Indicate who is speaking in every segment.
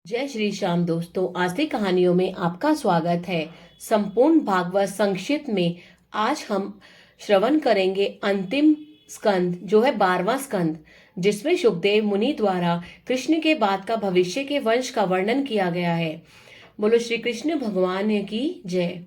Speaker 1: जय श्री श्याम दोस्तों, आस्तिक कहानियों में आपका स्वागत है। संपूर्ण भागवत संक्षिप्त में आज हम श्रवण करेंगे अंतिम स्कंद, जो है 12वां स्कंद, जिसमें शुकदेव मुनि द्वारा कृष्ण के बाद का भविष्य के वंश का वर्णन किया गया है। बोलो श्री कृष्ण भगवान की जय।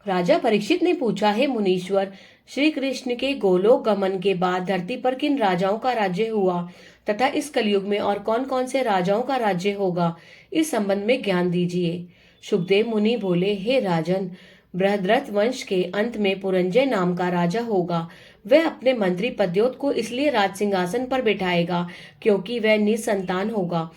Speaker 1: राजा परीक्षित ने पूछा, है मुनीश्वर, श्री कृष्ण के गोलोक गमन के बाद धरती पर किन राजाओं का राज्य हुआ तथा इस कलयुग में और कौन कौन से राजाओं का राज्य होगा, इस संबंध में ज्ञान दीजिए। शुकदेव मुनि बोले, हे राजन, बृहद्रथ वंश के अंत में पुरंजय नाम का राजा होगा। वह अपने मंत्री पद्योत को इसलिए राज सिंहासन पर बिठाएगा क्योंकि वह निसंतान होगा।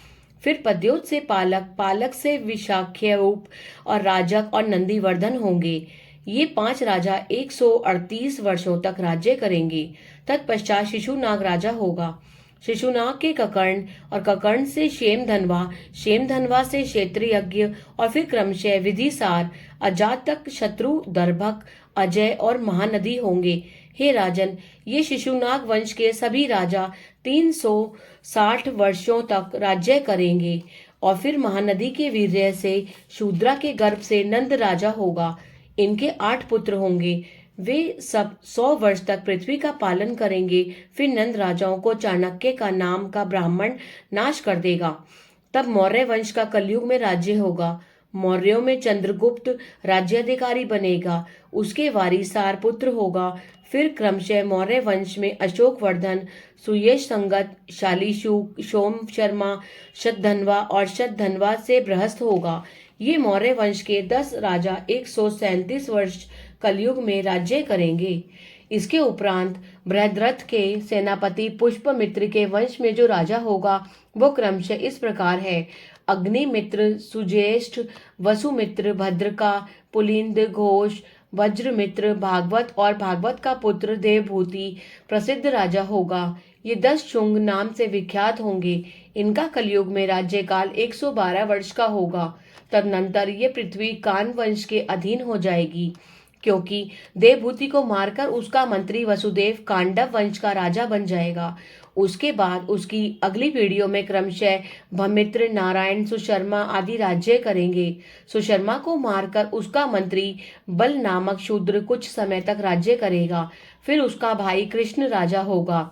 Speaker 1: फिर पद्योत से पालक, पालक से विशाख्यरूप और राजक और नंदीवर्धन होंगे। ये 5 राजा 138 वर्षों तक राज्य करेंगे। तत्पश्चात शिशुनाग राजा होगा। शिशुनाग के ककर्ण और ककर्ण से शेमधनवा, शेमधनवा से क्षेत्रयज्ञ और फिर क्रमशः विधिसार, अजात तक शत्रु, दर्भक, अजय और महानदी होंगे। हे राजन, ये शिशुनाग वंश के सभी राजा 360 वर्षों तक राज्य करेंगे और फिर महानदी के वीर्य से शूद्रा के गर्भ से नंद राजा होगा। इनके 8 पुत्र होंगे। वे सब 100 वर्ष तक पृथ्वी का पालन करेंगे। फिर नंद राजाओं को चाणक्य का नाम का ब्राह्मण नाश कर देगा। तब मौर्य वंश का कलयुग में राज्य होगा। मौर्यों में चंद्रगुप्त राज्याधिकारी बनेगा। उसके वारिसार पुत्र होगा। फिर क्रमशः मौर्य वंश में अशोकवर्धन, सुयश संगत, शालीशुक, सोम शर्मा, शतधन्वा और शतधन्वा से बृहस्थ होगा। ये मौर्य वंश के 10 राजा 137 वर्ष कलयुग में राज्य करेंगे। इसके उपरांत बृहद्रथ के सेनापति पुष्पमित्र के वंश में जो राजा होगा वो क्रमशः इस प्रकार है: अग्निमित्र, सुज्येष्ठ, वसुमित्र, भद्रका, पुलिंद, घोष, वज्रमित्र, भागवत और भागवत का पुत्र देवभूति प्रसिद्ध राजा होगा। ये 10 शुंग नाम से विख्यात होंगे। इनका कलयुग में राज्यकाल 112 वर्ष का होगा। तदनंतर ये पृथ्वी कान वंश के अधीन हो जाएगी, क्योंकि देवभूति को मारकर उसका मंत्री वसुदेव कांडव वंश का राजा बन जाएगा। उसके बाद उसकी अगली पीढ़ियों में क्रमशः भमित्र, नारायण, सुशर्मा आदि राज्य करेंगे। सुशर्मा को मारकर उसका मंत्री बल नामक शूद्र कुछ समय तक राज्य करेगा। फिर उसका भाई कृष्ण राजा होगा।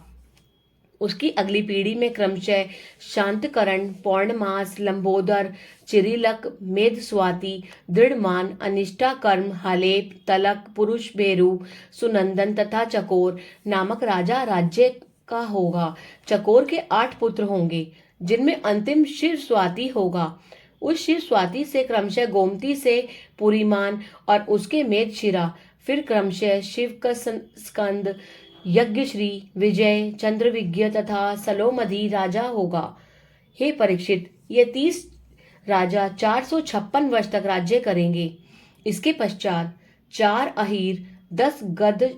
Speaker 1: उसकी अगली पीढ़ी में क्रमशः शांतकरण, पौर्णमास, लंबोदर, चिरिलक, मेधस्वाति, दृढ़मान, अनिष्टा कर्म, हालेप, तलक, पुरुष भेरु, सुनंदन तथा चकोर नामक राजा राज्य का होगा। चकोर के 8 पुत्र होंगे, जिनमें अंतिम शिव स्वाति होगा। उस शिव स्वाति से क्रमशः गोमती से पुरीमान और उसके मेधशिरा। फिर क्रमशः शिव का स्कंद, यज्ञश्री, विजय, चंद्रविज्ञ तथा सलोमधी राजा होगा। हे परीक्षित, ये 30 राजा 456 वर्ष तक राज्य करेंगे। इसके पश्चात 4 अहीर, 10 गध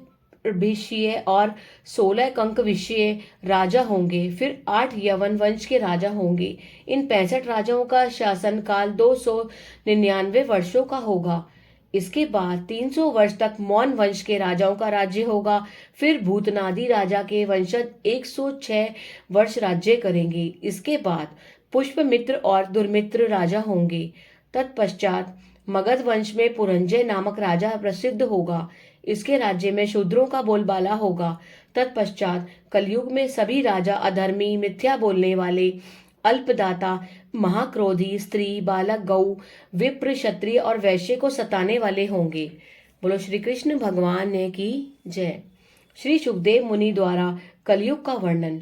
Speaker 1: विषय और 16 कंक विषय राजा होंगे। फिर 8 यवन वंश के राजा होंगे। इन 65 राजाओं का शासन काल 299 वर्षों का होगा। इसके बाद 300 वर्ष तक मौन वंश के राजाओं का राज्य होगा। फिर भूतनादि राजा के वंशज 106 वर्ष राज्य करेंगे। इसके बाद पुष्पमित्र और दुर्मित्र राजा होंगे। तत्पश्चात मगध वंश में पुरंजय नामक राजा प्रसिद्ध होगा। इसके राज्य में शूद्रों का बोलबाला होगा। तत्पश्चात कलयुग में सभी राजा अधर्मी, मिथ्या बोलने वाले, अल्पदाता, महाक्रोधी, स्त्री, बालक, गौ, विप्र, क्षत्रिय और वैश्य को सताने वाले होंगे। बोलो श्री कृष्ण भगवान की जय। श्री शुकदेव मुनि द्वारा कलयुग का वर्णन।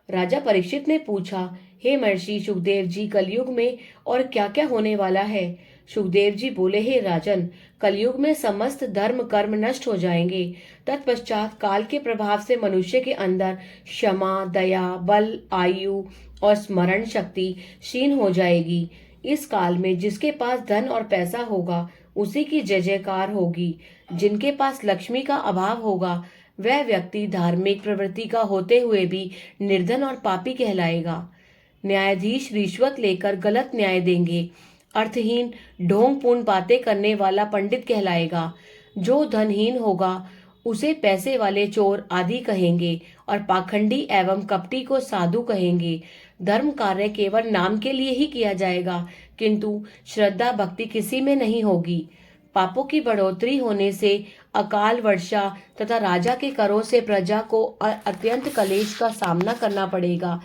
Speaker 1: राजा परीक्षित ने पूछा, हे महर्षि शुकदेव जी, कलयुग में और क्या क्या होने वाला है? शुकदेव जी बोले, हे राजन, कलयुग में समस्त धर्म कर्म नष्ट हो जाएंगे। तत्पश्चात काल के प्रभाव से मनुष्य के अंदर क्षमा, दया, बल, आयु और स्मरण शक्ति क्षीण हो जाएगी। इस काल में जिसके पास धन और पैसा होगा उसी की जय जयकार होगी। जिनके पास लक्ष्मी का अभाव होगा वह व्यक्ति धार्मिक प्रवृत्ति का होते हुए भी निर्धन और पापी कहलाएगा। न्यायाधीश रिश्वत लेकर गलत न्याय देंगे। अर्थहीन ढोंगपूर्ण बातें करने वाला पंडित कहलाएगा। जो धनहीन होगा उसे पैसे वाले चोर आदि कहेंगे और पाखंडी एवं कपटी को साधु कहेंगे। धर्म कार्य केवल नाम के लिए ही किया जाएगा, किंतु श्रद्धा भक्ति किसी में नहीं होगी। पापों की बढ़ोतरी होने से अकाल वर्षा तथा राजा के करों से प्रजा को अत्यंत कलेश का सामना करना पड़ेगा।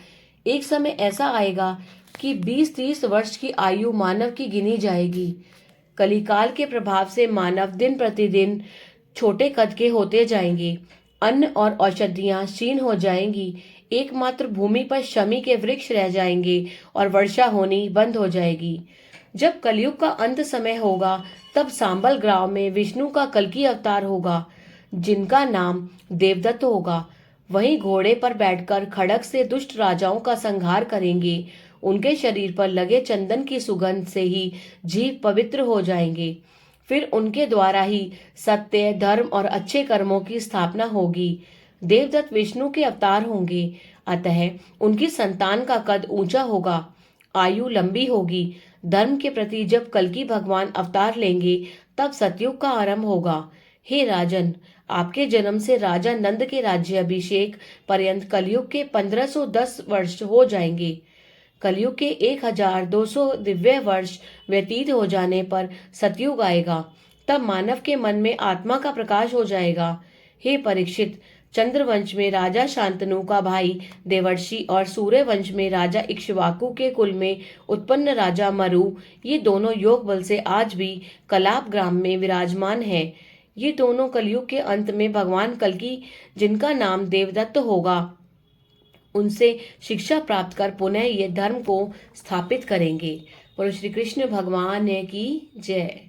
Speaker 1: एक समय ऐसा आएगा कि 20-30 वर्ष की आयु मानव की गिनी जाएगी। कलिकाल के प्रभाव से मानव दिन प्रतिदिन छोटे कद के होते जाएंगे। अन्न और औषधियां क्षीण हो जाएंगी। एकमात्र भूमि पर शमी के वृक्ष रह जाएंगे और वर्षा होनी बंद हो जाएगी। जब कलयुग का अंत समय होगा, तब सांबल गांव में विष्णु का कल्कि अवतार होगा, जिनका नाम देवदत्त होगा। वहीं घोड़े पर बैठकर खड्ग से दुष्ट राजाओं का संहार करेंगे। उनके शरीर पर लगे चंदन की सुगंध से ही जीव पवित्र हो जाएंगे। फिर उनके द्वारा ही सत्य, धर्म और अच्छे कर्मों की स्थापना होगी। देवदत्त विष्णु के अवतार होंगे, अतः उनकी संतान का कद ऊंचा होगा, आयु लंबी होगी। धर्म के प्रति जब कल्कि भगवान अवतार लेंगे, तब सतयुग का आरंभ होगा। हे राजन, आपके जन्म से राजा नंद के राज्याभिषेक पर्यंत कलयुग के 1510 वर्ष हो जाएंगे। कलयुग के 1200 दिव्य वर्ष व्यतीत हो जाने पर सतयुग आएगा। तब मानव के मन में आत्मा का प्रकाश हो जाएगा। हे परीक्षित, चंद्रवंश में राजा शांतनु का भाई देवर्षि और सूर्यवंश में राजा इक्ष्वाकु के कुल में उत्पन्न राजा मरु, ये दोनों योग बल से आज भी कलाप ग्राम में विराजमान हैं। ये दोनों कलयुग के अंत में भगवान कल्कि, जिनका नाम देवदत्त होगा, उनसे शिक्षा प्राप्त कर पुनः ये धर्म को स्थापित करेंगे। बोलो श्री कृष्ण भगवान की जय।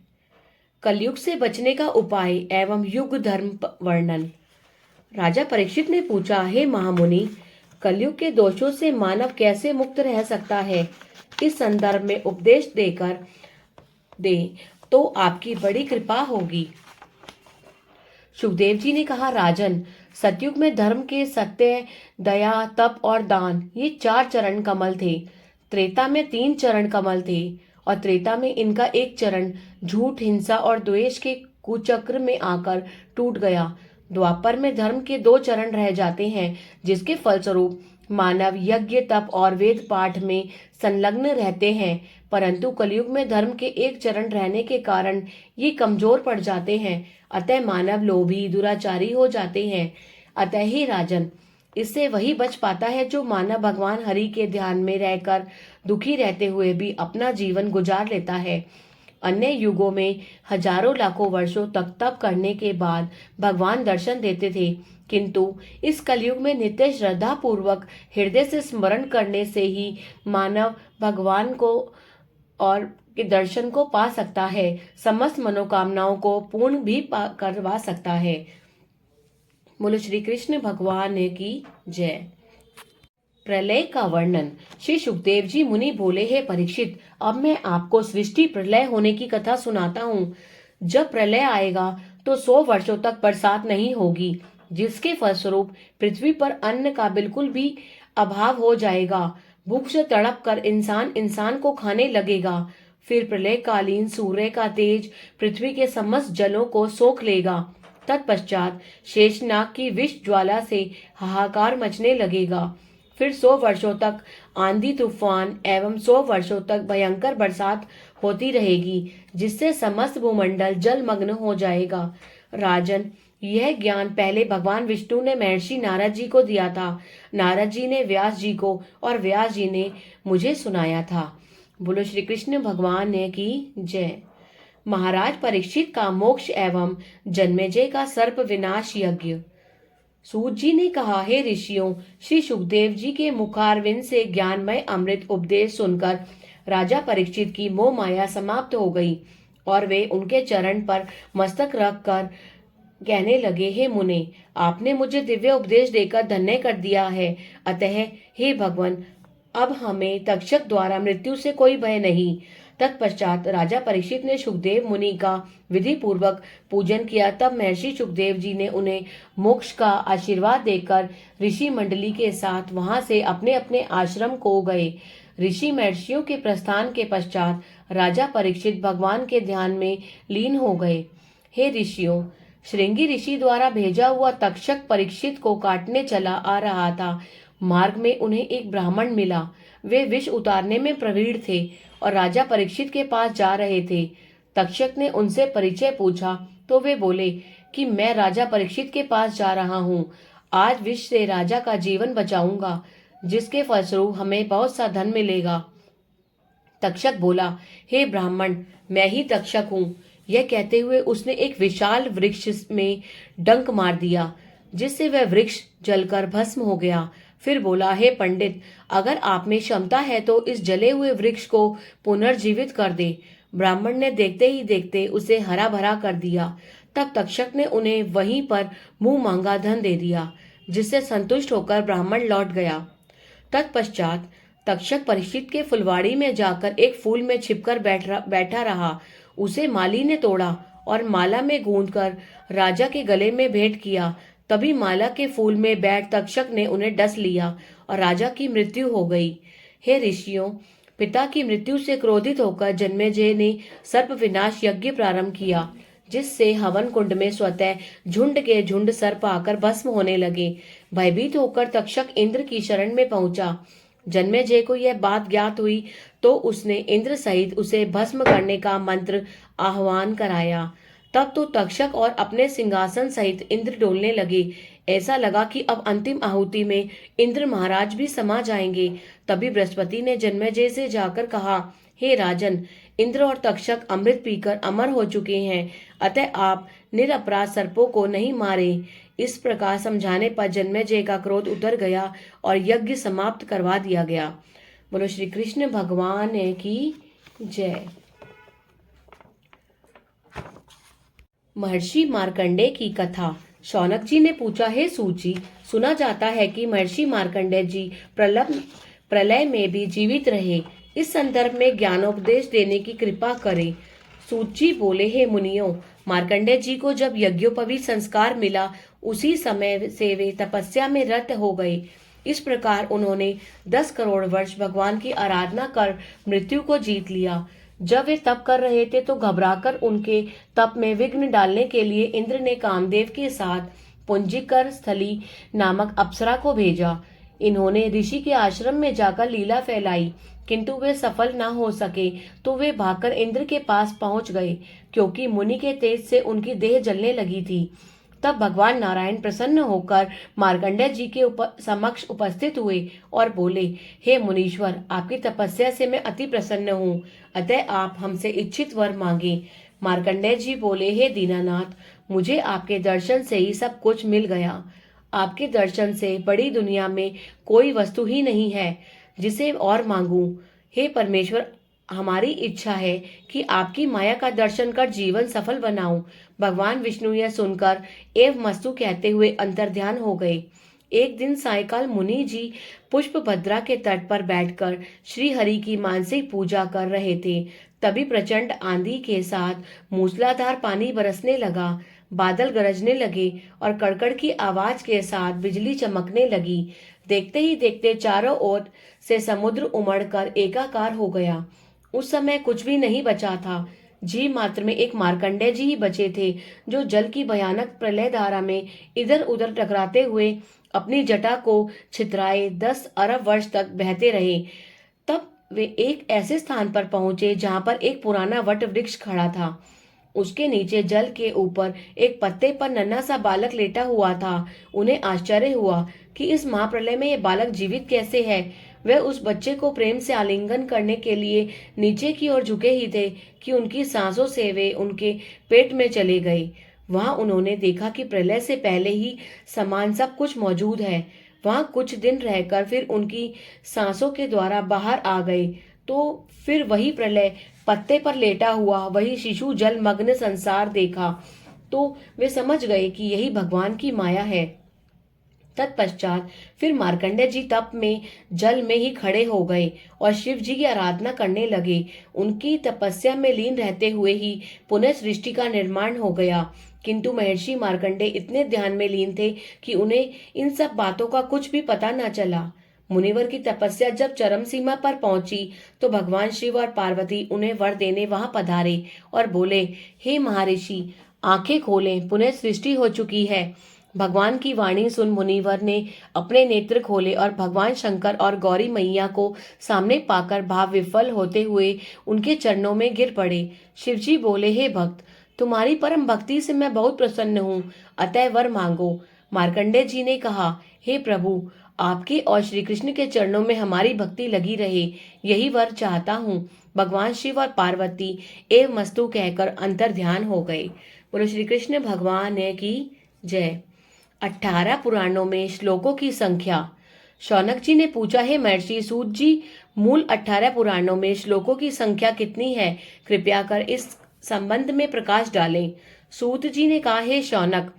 Speaker 1: कलयुग से बचने का उपाय एवं युग धर्म वर्णन। राजा परीक्षित ने पूछा, हे महामुनि, कलयुग के दोषों से मानव कैसे मुक्त रह सकता है? इस संदर्भ में उपदेश देकर दे तो आपकी बड़ी कृपा होगी। सुखदेव जी ने कहा, राजन, सतयुग में धर्म के सत्य, दया, तप और दान, ये 4 चरण कमल थे। त्रेता में 3 चरण कमल थे और त्रेता में इनका एक चरण झूठ, हिंसा और द्वेष के कुचक्र में आकर टूट गया। द्वापर में धर्म के 2 चरण रह जाते हैं, जिसके फलस्वरूप मानव यज्ञ, तप और वेद पाठ में संलग्न रहते हैं। परंतु कलयुग में धर्म के 1 चरण रहने के कारण ये कमजोर पड़ जाते हैं, अतः मानव लोभी, दुराचारी हो जाते हैं। अतः ही राजन, इससे वही बच पाता है जो मानव भगवान हरि के ध्यान में रहकर दुखी रहते हुए भी अपना जीवन गुजार लेता है। अन्य युगों में हजारों लाखों वर्षों तक तप करने के बाद भगवान दर्शन देते थे, किंतु इस कलयुग में नित्य श्रद्धा पूर्वक हृदय से स्मरण करने से ही मानव भगवान को और के दर्शन को पा सकता है, समस्त मनोकामनाओं को पूर्ण भी करवा सकता है। बोलो श्री कृष्ण भगवान की जय। प्रलय का वर्णन। श्री सुखदेव जी मुनि बोले, हे परीक्षित, अब मैं आपको सृष्टि प्रलय होने की कथा सुनाता हूँ। जब प्रलय आएगा तो 100 वर्षों तक बरसात नहीं होगी, जिसके फलस्वरूप पृथ्वी पर अन्न का बिल्कुल भी अभाव हो जाएगा। भूख से तड़प कर इंसान को खाने लगेगा। फिर प्रलयकालीन सूर्य का तेज पृथ्वी के समस्त जलों को सोख लेगा। तत्पश्चात शेषनाग की विष ज्वाला से हाहाकार मचने लगेगा। फिर 100 वर्षों तक आंधी तूफान एवं 100 वर्षों तक भयंकर बरसात होती रहेगी, जिससे समस्त भूमंडल जलमग्न हो जाएगा। राजन, यह ज्ञान पहले भगवान विष्णु ने महर्षि नारद जी को दिया था। नारद जी ने व्यास जी को और व्यास जी ने मुझे सुनाया था। बोलो श्री कृष्ण भगवान की जय। महाराज परीक्षित का मोक्ष एवं जन्मेजय का सर्प विनाश यज्ञ। सूत जी ने कहा, हे ऋषियों, श्री सुखदेव जी के मुखारविंद से ज्ञानमय अमृत उपदेश सुनकर राजा परीक्षित की मोह माया समाप्त हो गई और वे उनके चरण पर मस्तक रखकर कहने लगे, हे मुने, आपने मुझे दिव्य उपदेश देकर धन्य कर दिया है। अतः हे भगवान, अब हमें तक्षक द्वारा मृत्यु से कोई भय नहीं। तत्पश्चात राजा परीक्षित ने सुखदेव मुनि का विधि पूर्वक पूजन किया। तब महर्षि सुखदेव जी ने उन्हें मोक्ष का आशीर्वाद देकर ऋषि मंडली के साथ वहां से अपने अपने आश्रम को गए। ऋषि महर्षियों के प्रस्थान के पश्चात राजा परीक्षित भगवान के ध्यान में लीन हो गए। हे ऋषियों, श्रृंगी ऋषि द्वारा भेजा हुआ तक्षक परीक्षित को काटने चला आ रहा था। मार्ग में उन्हें एक ब्राह्मण मिला। वे विष उतारने में प्रवीण थे और राजा परीक्षित के पास जा रहे थे। तक्षक ने उनसे परिचय पूछा तो वे बोले कि मैं राजा परीक्षित के पास जा रहा हूँ। आज विष से राजा का जीवन बचाऊंगा, जिसके फलस्वरूप हमें बहुत सा धन मिलेगा। तक्षक बोला, हे ब्राह्मण, मैं ही तक्षक हूँ। यह कहते हुए उसने एक विशाल वृक्ष में डंक मार दिया, जिससे वह वृक्ष जलकर भस्म हो गया। फिर बोला, हे पंडित, अगर आप में क्षमता है तो इस जले हुए वृक्ष को पुनर्जीवित कर दे। ब्राह्मण ने देखते ही देखते उसे हरा भरा कर दिया। तब तक्षक ने उन्हें वहीं पर मुंह मांगा धन दे दिया, जिससे संतुष्ट होकर ब्राह्मण लौट गया। तत्पश्चात तक्षक परीक्षित के फुलवाड़ी में जाकर एक फूल में छिपकर बैठा रहा। उसे माली ने तोड़ा और माला में गूंथकर राजा के गले में भेंट किया। तभी माला के फूल में बैठ तक्षक ने उन्हें डस लिया और राजा की मृत्यु हो गई। हे ऋषियों, पिता की मृत्यु से क्रोधित होकर जन्मेजय ने सर्प विनाश यज्ञ प्रारंभ किया, जिससे हवन कुंड में स्वतः झुंड के झुंड सर्प आकर भस्म होने लगे। भयभीत होकर तक्षक इंद्र की शरण में पहुंचा। जन्मेजय को यह बात ज्ञात हुई तो उसने इंद्र सहित उसे भस्म करने का मंत्र आह्वान कराया। तब तो तक्षक और अपने सिंहासन सहित इंद्र डोलने लगे। ऐसा लगा कि अब अंतिम आहुति में इंद्र महाराज भी समा जाएंगे। तभी बृहस्पति ने जन्मेजय से जाकर कहा, हे राजन, इंद्र और तक्षक अमृत पीकर अमर हो चुके हैं, अतः आप निरपराध सर्पों को नहीं मारे। इस प्रकार समझाने पर जन्मेजय का क्रोध उतर गया और यज्ञ समाप्त करवा दिया गया। बोलो श्री कृष्ण भगवान की जय। महर्षि मार्कंडेय की कथा। शौनक जी ने पूछा, हे सूची, सुना जाता है कि महर्षि मार्कंडेय जी प्रलय में भी जीवित रहे। इस संदर्भ में ज्ञानोपदेश देने की कृपा करें। सूची बोले, हे मुनियों, मार्कंडेय जी को जब यज्ञोपवीत संस्कार मिला, उसी समय से वे तपस्या में रत हो गए। इस प्रकार उन्होंने 10 करोड़ वर्ष भगवान की आराधना कर मृत्यु को जीत लिया। जब वे तप कर रहे थे तो घबराकर उनके तप में विघ्न डालने के लिए इंद्र ने कामदेव के साथ पुंजिकर स्थली नामक अप्सरा को भेजा। इन्होंने ऋषि के आश्रम में जाकर लीला फैलाई, किंतु वे सफल न हो सके तो वे भागकर इंद्र के पास पहुंच गए, क्योंकि मुनि के तेज से उनकी देह जलने लगी थी। तब भगवान नारायण प्रसन्न होकर मार्कंडेय जी के समक्ष उपस्थित हुए और बोले, हे मुनीश्वर, आपकी तपस्या से मैं अति प्रसन्न हूँ, अतः आप हमसे इच्छित वर मांगे। मार्कंडेय जी बोले, हे दीनानाथ, मुझे आपके दर्शन से ही सब कुछ मिल गया। आपके दर्शन से बड़ी दुनिया में कोई वस्तु ही नहीं है जिसे और मांगूं। हे परमेश्वर, हमारी इच्छा है कि आपकी माया का दर्शन कर जीवन सफल बनाऊं। भगवान विष्णु यह सुनकर एव मस्तु कहते हुए अंतर्ध्यान हो गए। एक दिन सायकाल मुनि जी पुष्पभद्रा के तट पर बैठकर श्री हरि की मानसिक पूजा कर रहे थे। तभी प्रचंड आंधी के साथ मूसलाधार पानी बरसने लगा, बादल गरजने लगे और कड़कड़ की आवाज के साथ बिजली चमकने लगी। देखते ही देखते चारों ओर से समुद्र उमड़कर एकाकार हो गया। उस समय कुछ भी नहीं बचा था। जीव मात्र में एक मार्कंडेय जी ही बचे थे, जो जल की भयानक प्रलय धारा में इधर उधर टकराते हुए अपनी जटा को छितराए 10 अरब वर्ष तक बहते रहे। तब वे एक ऐसे स्थान पर पहुंचे जहां पर एक पुराना वट वृक्ष खड़ा था। उसके नीचे जल के ऊपर एक पत्ते पर नन्हा सा बालक लेटा हुआ था। उन्हें आश्चर्य हुआ कि इस महाप्रलय में यह बालक जीवित कैसे है। वे उस बच्चे को प्रेम से आलिंगन करने के लिए नीचे की ओर झुके ही थे कि उनकी सांसों से वे उनके पेट में चले गए। वहां उन्होंने देखा कि प्रलय से पहले ही समान सब कुछ मौजूद है। वहां कुछ दिन रहकर फिर उनकी सांसों के द्वारा बाहर आ गए तो फिर वही प्रलय, पत्ते पर लेटा हुआ वही शिशु जल मग्न संसार देखा तो वे समझ गए कि यही भगवान की माया है। तत्पश्चात फिर मार्कंडेय जी तप में जल में ही खड़े हो गए और शिव जी की आराधना करने लगे। उनकी तपस्या में लीन रहते हुए ही पुनः सृष्टि का निर्माण हो गया। किंतु महर्षि मार्कंडेय इतने ध्यान में लीन थे कि उन्हें इन सब बातों का कुछ भी पता न चला। मुनिवर की तपस्या जब चरम सीमा पर पहुंची तो भगवान शिव और पार्वती उन्हें वर देने वहां पधारे और बोले, हे महर्षि, आंखें खोलें, पुनः सृष्टि हो चुकी है। भगवान की वाणी सुन मुनिवर ने अपने नेत्र खोले और भगवान शंकर और गौरी मैया को सामने पाकर भाव विफल होते हुए उनके चरणों में गिर पड़े। शिवजी बोले, हे भक्त, तुम्हारी परम भक्ति से मैं बहुत प्रसन्न हूँ, अतः वर मांगो। मार्कंडेय जी ने कहा, हे प्रभु, आपके और श्री कृष्ण के चरणों में हमारी भक्ति लगी रहे, यही वर चाहता हूँ। भगवान शिव और पार्वती एव मस्तु कहकर अंतर ध्यान हो गए। बोलो श्री कृष्ण भगवान की जय। 18 पुराणों में श्लोकों की संख्या। शौनक जी ने पूछा, है महर्षि सूत जी, मूल 18 पुराणों में श्लोकों की संख्या कितनी है? कृपया कर इस संबंध में प्रकाश डालें। सूत जी ने कहा, है शौनक,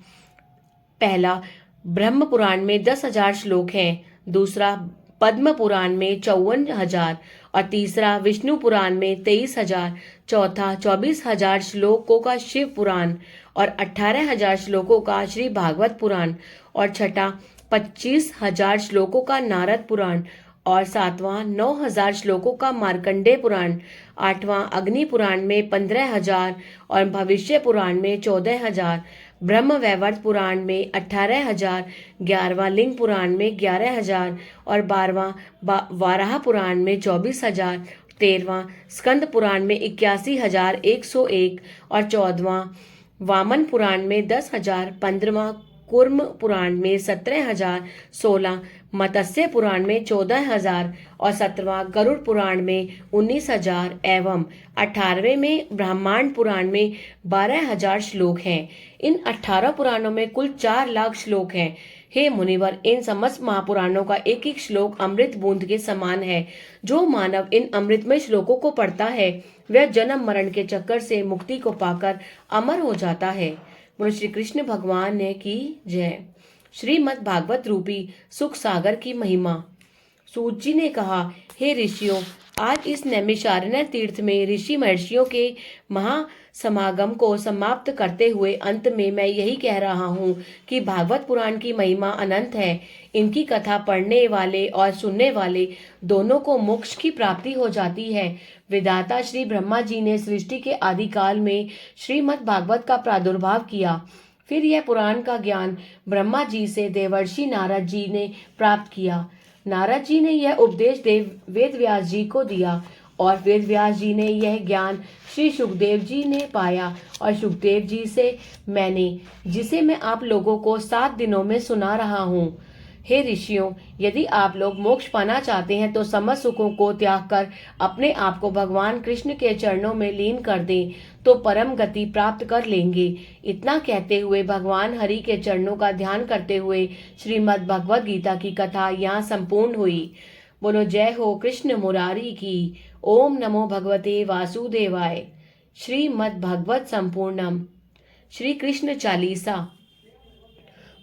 Speaker 1: पहला ब्रह्म पुराण में 10,000 श्लोक हैं, दूसरा पद्म पुराण में 54,000 और तीसरा विष्णु पुराण में 23,000, चौथा 24,000 श्लोकों का शिव पुराण और 18,000 श्लोकों का श्री भागवत पुराण और छठा 25,000 श्लोकों का नारद पुराण और सातवां 9,000 श्लोकों का मार्कंडेय पुराण, आठवां अग्नि पुराण में 15,000 और भविष्य पुराण में 14,000, ब्रह्म वैवर्त पुराण में 18,000, 11वां लिंग पुराण में 11,000 और 12वां वाराह पुराण में 24,000, 13वां स्कंद पुराण में 81,101 और 14वां वामन पुराण में 10,000, 15वां कूर्म पुराण में 17,000, 16 मत्स्य पुराण में 14,000 और 17वां गरुड़ पुराण में 19,000 एवं 18वें में ब्रह्मांड पुराण में 12,000 श्लोक हैं। इन 18 पुराणों में कुल 4 लाख श्लोक हैं। हे मुनिवर, इन समस्त महापुराणों का एक एक श्लोक अमृत बूंद के समान है। जो मानव इन अमृतमय श्लोकों को पढ़ता है वह जन्म मरण के चक्कर से मुक्ति को पाकर अमर हो जाता है। बोलो श्री कृष्ण भगवान की जय। श्रीमद् भागवत रूपी सुख सागर की महिमा। सूत जी ने कहा, हे ऋषियों, आज इस नैमिषारण्य तीर्थ में ऋषि महर्षियों के महासमागम को समाप्त करते हुए अंत में मैं यही कह रहा हूँ कि भागवत पुराण की महिमा अनंत है। इनकी कथा पढ़ने वाले और सुनने वाले दोनों को मोक्ष की प्राप्ति हो जाती है। विधाता श्री ब्रह्मा जी ने सृष्टि के आदिकाल में श्रीमद् भागवत का प्रादुर्भाव किया। फिर यह पुराण का ज्ञान ब्रह्मा जी से देवर्षि नारद जी ने प्राप्त किया। नारद जी ने यह उपदेश वेद व्यास जी को दिया और वेद व्यास जी ने यह ज्ञान श्री सुखदेव जी ने पाया और सुखदेव जी से मैंने, जिसे मैं आप लोगों को 7 दिनों में सुना रहा हूँ। हे ऋषियों, यदि आप लोग मोक्ष पाना चाहते हैं तो समस्त सुखों को त्याग कर अपने आप को भगवान कृष्ण के चरणों में लीन कर दें तो परम गति प्राप्त कर लेंगे। इतना कहते हुए भगवान हरि के चरणों का ध्यान करते हुए श्रीमद् भगवद गीता की कथा यहाँ संपूर्ण हुई। बोलो जय हो कृष्ण मुरारी की। ओम नमो भगवते वासुदेवाय। श्रीमद् भागवत संपूर्णम। श्री कृष्ण चालीसा।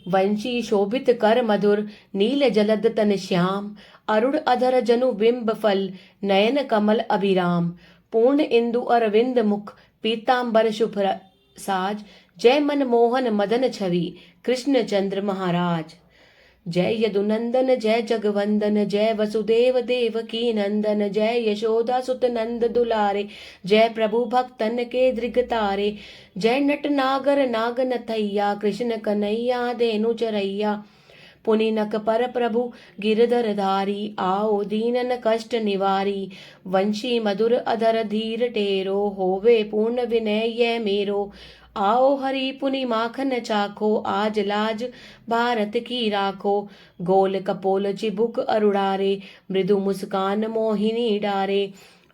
Speaker 1: वंशी शोभित कर मधुर नील जलद तन श्याम, अरुण अधर जनु बिंब फल नयन कमल अभिराम, पूर्ण इंदु अरविंद मुख पीतांबर शुभ साज, जय मन मोहन मदन छवि कृष्ण चंद्र महाराज। जय यदुनंदन जय जगवंदन, जय वसुदेव देव की नंदन, जय यशोदा सुत नंद दुलारे, जय प्रभु भक्तन के दृग तारे, जय नट नागर नाग नथैया, कृष्ण कन्हैया धेनु चरैया, पुनि नक पर प्रभु गिरधर धारी, आओ दीनन कष्ट निवारी, वंशी मधुर अधर धीर टेरो, होवे पूर्ण विनय ये मेरो, आओ हरि पुनि माखन चाखो, आज लाज भारत की राखो, गोल कपोल चिबुक अरुड़ारे, मृदु मुस्कान मोहिनी डारे,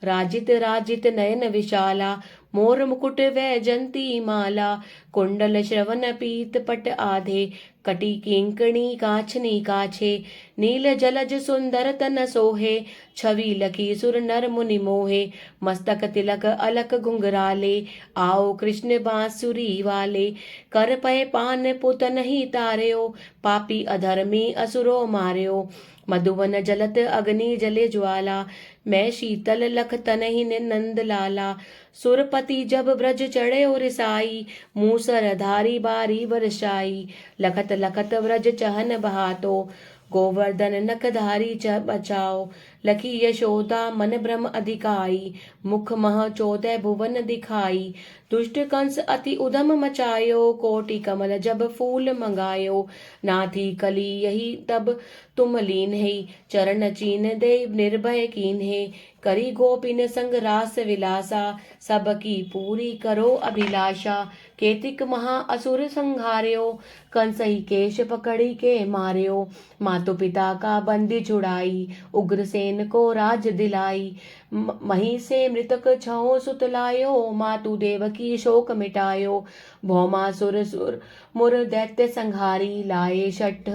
Speaker 1: राजित राजित नयन विशाला, मोर मुकुट वैजंती माला, कुंडल श्रवण पीत पट आधे, कटी किंकणी काछनी काछे, नील जलज सुंदर तन सोहे, छवि लखी सुर नर मुनि मोहे, मस्तक तिलक अलक घुंघराले, आओ कृष्ण बांसुरी वाले, कर पय पान पुत नहीं तार्यो, पापी अधर्मी असुरो मार्यो, मधुवन जलत अग्नि जले ज्वाला, मैं शीतल लख तनहि नंद लाला, सुरपति जब ब्रज चढ़े और साई, मूसर धारी बारी बरसाई, लखत लखत ब्रज चहन बहातो, गोवर्धन नखधारी च बचाओ, लखी यशोदा मन भ्रम अधिकाई, मुख मह 14 भुवन दिखाई। दुष्ट कंस अति उधम मचायो, कोटि कमल जब फूल मंगायो। नाथी कली यही तब तुम लीन है, चरण चीन दे निर्भय कीन्हे। करी गोपिन संग रास विलासा, सबकी पूरी करो अभिलाषा। केतिक महा असुर संहार्यो, कंस ही केश पकड़ी के मार्यो। मातु पिता का बंदी छुड़ाई, उग्रसेन को राज दिलाई। मही से मृतक छहो सुत लायो, मातु देवकी शोक मिटायो। भौमासुर सुर मुर दैत्य संहारी, लाए शठ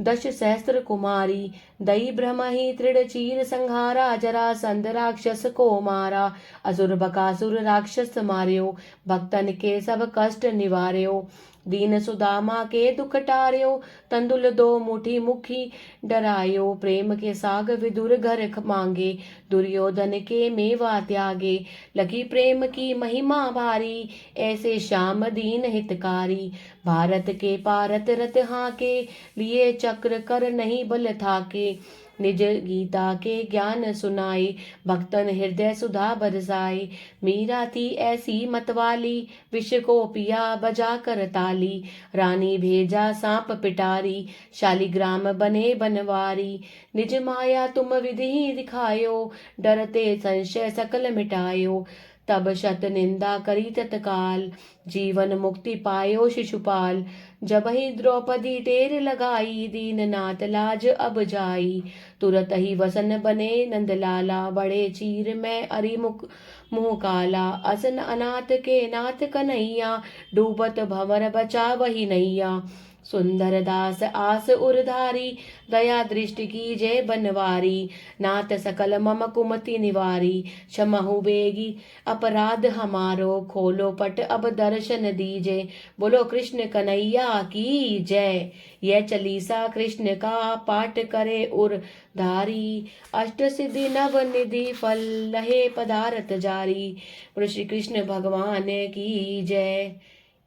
Speaker 1: 10 सहस्त्र कुमारी। दई भ्रम ही तृण चीर संहारा, जरासंध राक्षस को मारा। असुर बकासुर राक्षस मार्यो, भक्तन के सब कष्ट निवार्यो। दीन सुदामा के दुख टार्यो, तंदुल 2 मुठी मुखी डरायो। प्रेम के साग विदुर घर मांगे, दुर्योधन के मेवा त्यागे। लगी प्रेम की महिमा भारी, ऐसे श्याम दीन हितकारी। भारत के पारत रत हाके, लिए चक्र कर नहीं बल थाके। निज गीता के ज्ञान सुनाए, भक्तन हृदय सुधा बरसाए। मीरा थी ऐसी मतवाली, विष को पिया बजा कर ताली। रानी भेजा सांप पिटारी, शालिग्राम बने बनवारी। निज माया तुम विधि दिखायो, डरते संशय सकल मिटायो। तब शत निंदा करी तत्काल, जीवन मुक्ति पायो शिशुपाल। जब ही द्रौपदी टेर लगाई, दीननाथ लाज अब जाई। तुरत ही वसन बने नंदलाला, बड़े चीर में अरिमुख मुँह काला। असन अनाथ के नाथ कन्हैया, डूबत भंवर बचा वही नैया। सुंदर दास आस उरधारी, दया दृष्टि की जय बनवारी। नाथ सकल मम कुमति निवारी, क्षमहु बेगी अपराध हमारो। खोलो पट अब दर्शन दीजे, बोलो कृष्ण कन्हैया की जय। यह चालीसा कृष्ण का पाठ करे उरधारी, अष्ट सिद्धि नव निधि फल लहे पदारथ जारी। बोलो श्री कृष्ण भगवान की जय।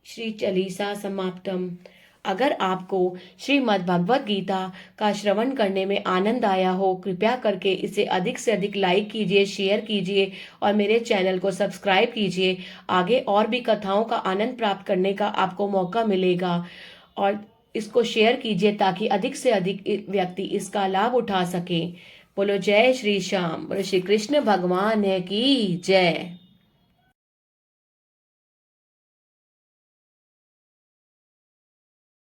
Speaker 1: श्री चालीसा समाप्तम। अगर आपको श्रीमद् भगवत गीता का श्रवण करने में आनंद आया हो, कृपया करके इसे अधिक से अधिक लाइक कीजिए, शेयर कीजिए और मेरे चैनल को सब्सक्राइब कीजिए। आगे और भी कथाओं का आनंद प्राप्त करने का आपको मौका मिलेगा और इसको शेयर कीजिए ताकि अधिक से अधिक व्यक्ति इसका लाभ उठा सके। बोलो जय श्री श्याम, बोलो श्री कृष्ण भगवान की जय।